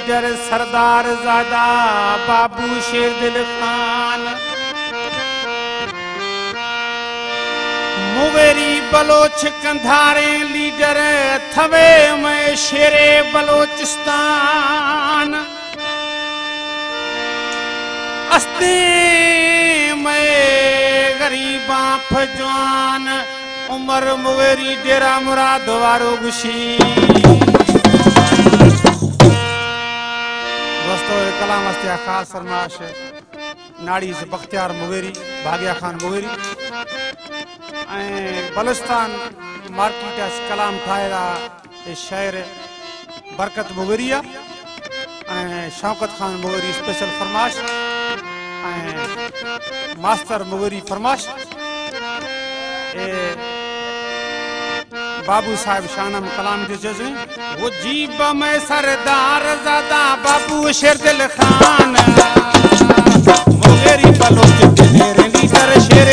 Leader सरदार ज़ादा बाबू शेर दिल खान। मुगेरी बलोच कंधारे लीडर थवे में शेरे बलोचिस्तान। अस्ते में गरीबा फजवान उमर मुगेरी डेरा मुराद वारो गुशी। दोस्तों कलाम अस्ते खास फरमाश नाड़ी से बख्तियार मुगेरी भाग्या खान मुगेरी बलुस्तान मार्केट कलाम ठाएरा शायर बरकत Mugeriya Shaukat Khan Mugeri special फरमाश master Mugeri फरमाश बाबू साहब शानम कलाम दे जज़े वो जीब में सरदार ज़ादा बाबू शेर दिल खान मुगेरी बलोच तेरे लीडर शेर